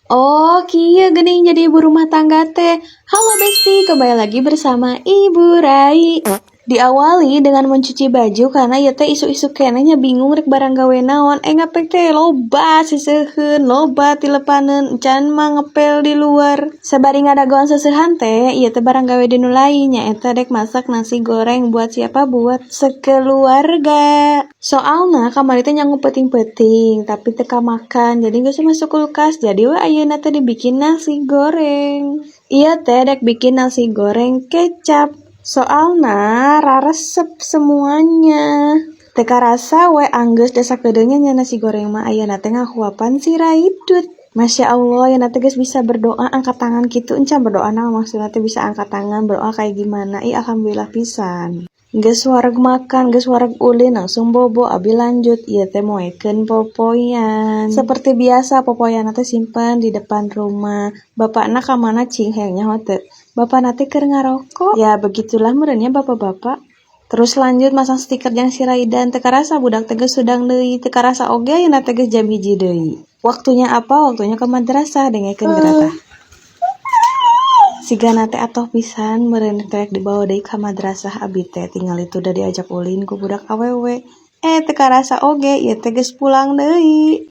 Oh, kieu geuning jadi ibu rumah tangga teh. Halo Besti, kembali lagi bersama Ibu Rai. Diawali dengan mencuci baju karena ieu teh isu-isu kenehnya bingung rek barang gawe naon. Ngapek teh loba siseuheun, loba tilepaneun, encan mah ngepel di luar. Sabari ngadagoan seseuhan teh, ieu teh barang gawe di nu lain nyaeta dek masak nasi goreng buat siapa? Buat sekeluarga. Soalna kamari teh nyangu peuting-peuting, tapi teu makan, jadi geus masuk kulkas. Jadi we ayeuna teh dibikin nasi goreng. Iya teh dek bikin nasi goreng kecap. Soalna raresep semuanya. Teka rasa we anggeus desa kedeungnya nya nasi goreng mah ayeuna teh ngahuapan si Raidut. Masya Allah, ya nanti guys bisa berdoa angkat tangan gitu, encan berdoa nah maksudnya teh bisa angkat tangan berdoa kayak gimana? Alhamdulillah pisan. Geus wareg makan, geus wareg ulin langsung bobo abi lanjut ieu teh moekeun popoyan. Seperti biasa popoyan teh simpen di depan rumah. Bapakna ka mana cing hayang nyaho teu? Bapakna teh keur ngarokok. Ya begitulah meureunnya bapak-bapak. Terus lanjut masang stiker yang si Raidan teu karasa budak teh geus sudang deui, teu karasa oge ayeuna teh geus jam 1 deui. Waktunya apa? Waktunya ke madrasah dengekeun geura tah. Sigana teh atoh pisan meureun rek dibawa deui ka madrasah abi teh tinggal itu udah diajak ulin ku budak awewe. Teu karasa oge ieu teh geus pulang deui.